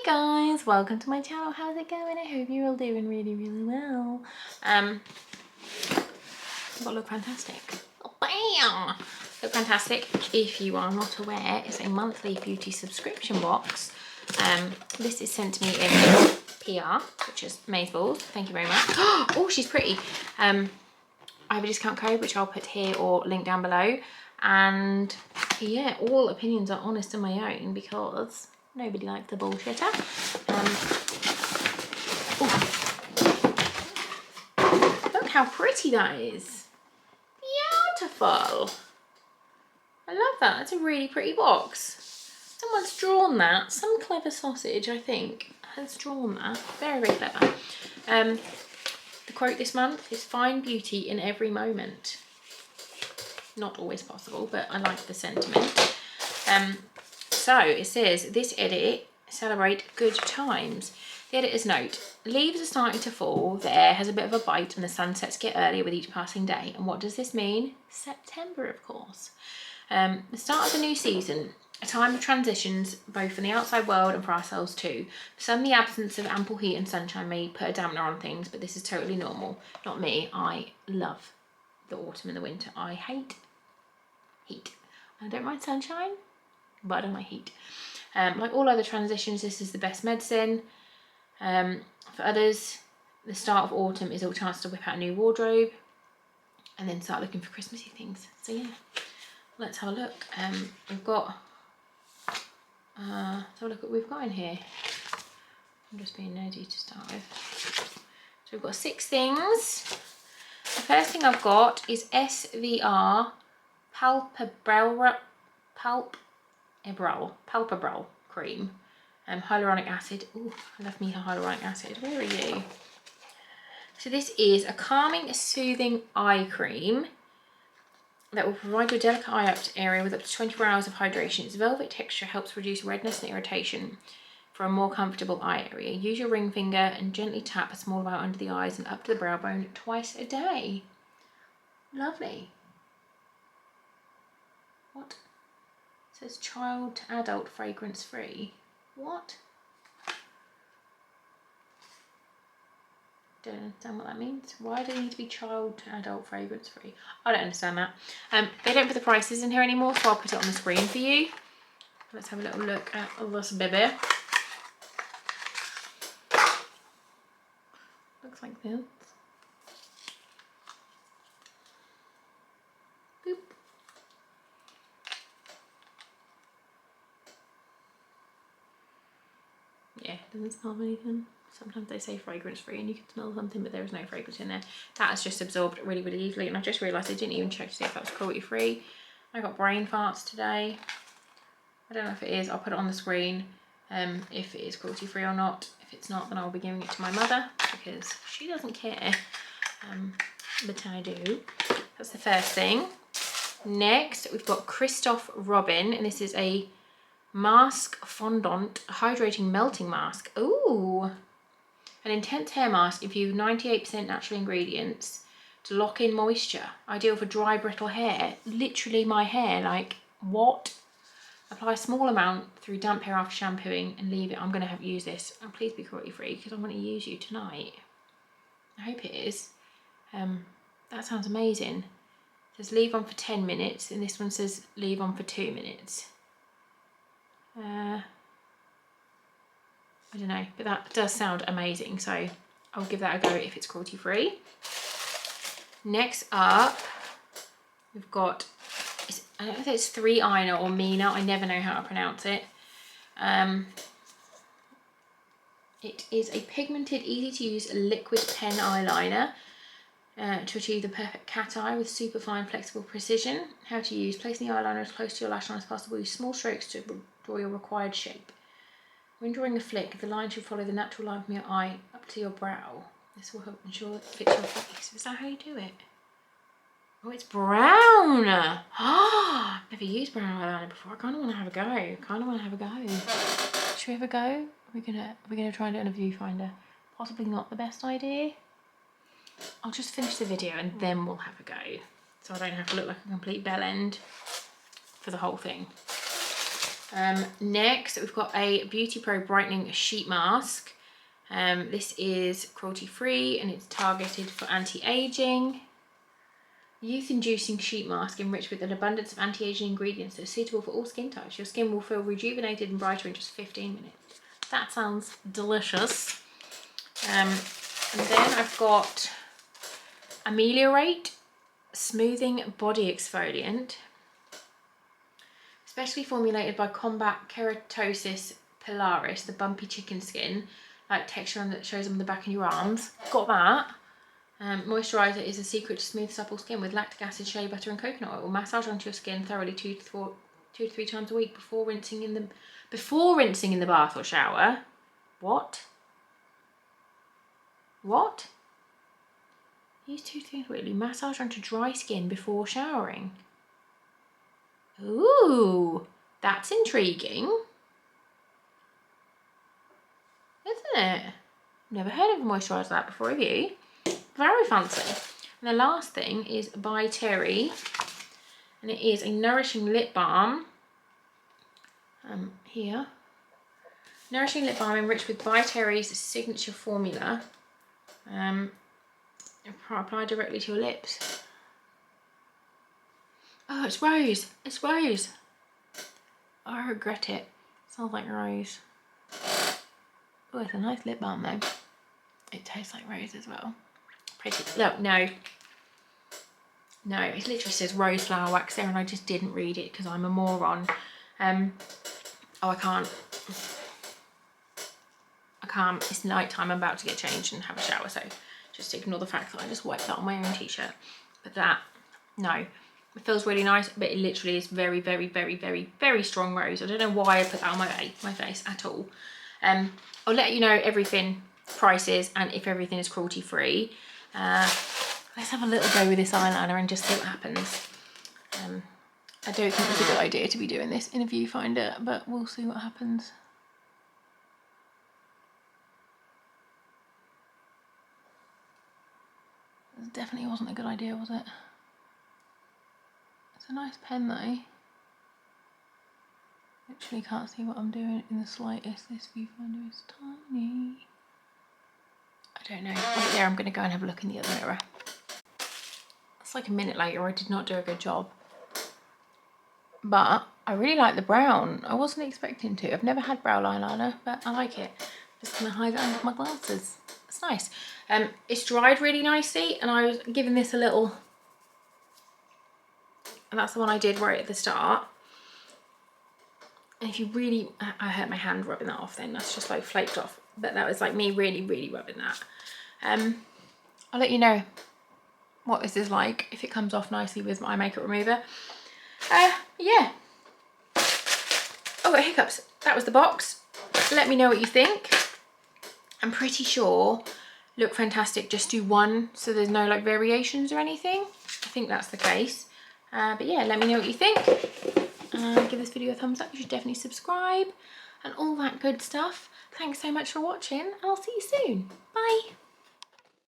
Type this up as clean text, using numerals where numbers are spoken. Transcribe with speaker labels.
Speaker 1: Guys, welcome to my channel. How's it going? I hope you're all doing really well. I've got Lookfantastic. Oh, bam! Lookfantastic, if you are not aware, is a monthly beauty subscription box. This is sent to me in PR, which is Mazeballs. Thank you very much. Oh, she's pretty. I have a discount code which I'll put here or link down below. And yeah, all opinions are honest and my own because nobody likes the bullshitter. Look how pretty that is. Beautiful. I love that. That's a really pretty box. Someone's drawn that. Some clever sausage, I think, has drawn that. Very, very clever. The quote this month is "Find beauty in every moment." Not always possible, but I like the sentiment. So it says, this edit, celebrate good times. The editor's note, leaves are starting to fall, the air has a bit of a bite and the sunsets get earlier with each passing day. And what does this mean? September, of course. The start of the new season, a time of transitions, both in the outside world and for ourselves too. For some, the absence of ample heat and sunshine may put a dampener on things, but this is totally normal. Not me, I love the autumn and the winter. I hate heat. I don't mind sunshine, but I don't like heat. Like all other transitions, this is the best medicine. For others, the start of autumn is a chance to whip out a new wardrobe and then start looking for Christmassy things. So yeah, let's have a look. We've got, let's have a look at what we've got in here. I'm just being nosy to start with. So we've got 6 things. The first thing I've got is SVR Palpebral cream, hyaluronic acid. Ooh, I love me a hyaluronic acid. Where are you? So this is a calming, soothing eye cream that will provide your delicate eye area with up to 24 hours of hydration. Its velvet texture helps reduce redness and irritation for a more comfortable eye area. Use your ring finger and gently tap a small amount under the eyes and up to the brow bone twice a day. Lovely. What? It says child to adult fragrance free. What? Don't understand what that means. Why do they need to be child to adult fragrance free? I don't understand that. They don't put the prices in here anymore, so I'll put it on the screen for you. Let's have a little look at this baby. Looks like this. Boop. Yeah, it doesn't smell of anything. Sometimes they say fragrance free and you can smell something, but there is no fragrance in there. That has just absorbed really, really easily. And I just realised I didn't even check to see if that was cruelty free. I got brain farts today. I don't know if it is. I'll put it on the screen if it is cruelty free or not. If it's not, then I'll be giving it to my mother because she doesn't care. But I do. That's the first thing. Next, we've got Christophe Robin, and this is a mask fondant hydrating melting mask. Ooh, an intense hair mask infused 98% natural ingredients to lock in moisture, ideal for dry brittle hair. Literally my hair, like what? Apply a small amount through damp hair after shampooing and leave it. I'm going to have use this, and please be cruelty free because I'm going to use you tonight. I hope it is. That sounds amazing. It says leave on for 10 minutes and this one says leave on for 2 minutes. I don't know, but that does sound amazing, so I'll give that a go if it's cruelty free. Next up, we've got, I don't know if it's 3-Eyeliner or Mina, I never know how to pronounce it. It is a pigmented, easy to use liquid pen eyeliner to achieve the perfect cat eye with super fine, flexible precision. How to use: place the eyeliner as close to your lash line as possible. Use small strokes to draw your required shape. When drawing a flick, the line should follow the natural line from your eye up to your brow. This will help ensure it fits your face. Is that how you do it? Oh, it's brown! Ah, never used brown eyeliner before. I kind of want to have a go. Should we have a go? Are we gonna try and do it in a viewfinder? Possibly not the best idea. I'll just finish the video and then we'll have a go, so I don't have to look like a complete bell end for the whole thing. Next, we've got a Beauty Pro Brightening Sheet Mask. This is cruelty-free and it's targeted for anti-aging. Youth-inducing sheet mask enriched with an abundance of anti-aging ingredients that are suitable for all skin types. Your skin will feel rejuvenated and brighter in just 15 minutes. That sounds delicious. And then I've got Ameliorate Smoothing Body Exfoliant, specially formulated by Combat Keratosis Pilaris, the bumpy chicken skin, like texture that shows on the back of your arms. Got that. Moisturiser is a secret to smooth, supple skin with lactic acid, shea butter and coconut oil. Massage onto your skin thoroughly 2 to 3 times a week before rinsing in the bath or shower. What? What? Use 2 to 3 times weekly. Massage onto dry skin before showering. Ooh, that's intriguing, isn't it? Never heard of a moisturiser like that before, have you? Very fancy. And the last thing is by Terry, and it is a nourishing lip balm. Here, nourishing lip balm enriched with by Terry's signature formula. Apply directly to your lips. Oh, it's rose. It's rose. Oh, I regret it. Smells like rose. Oh, it's a nice lip balm though. It tastes like rose as well. Pretty. Look, no, it literally says rose flower wax there and I just didn't read it because I'm a moron. Oh, I can't, it's night time, I'm about to get changed and have a shower, so just ignore the fact that I just wiped that on my own t-shirt. But that, no, it feels really nice, but it literally is very, very, very, very, very strong rose. I don't know why I put that on my face at all. I'll let you know everything, prices, and if everything is cruelty free. Let's have a little go with this eyeliner and just see what happens. I don't think it's a good idea to be doing this in a viewfinder, but we'll see what happens. It definitely wasn't a good idea, was it? It's a nice pen though. Literally can't see what I'm doing in the slightest. This viewfinder is tiny. I don't know. Wait there, I'm going to go and have a look in the other mirror. It's like a minute later. I did not do a good job. But I really like the brown. I wasn't expecting to. I've never had brow eyeliner, but I like it. Just going to hide it under my glasses. It's nice. It's dried really nicely, and I was giving this a little... And that's the one I did right at the start. And if you really... I hurt my hand rubbing that off then. That's just like flaked off. But that was like me really, really rubbing that. I'll let you know what this is like, if it comes off nicely with my makeup remover. Yeah. Oh, got hiccups. That was the box. Let me know what you think. I'm pretty sure Lookfantastic just do one, so there's no like variations or anything. I think that's the case. But yeah, let me know what you think. Give this video a thumbs up. You should definitely subscribe and all that good stuff. Thanks so much for watching, and I'll see you soon. Bye.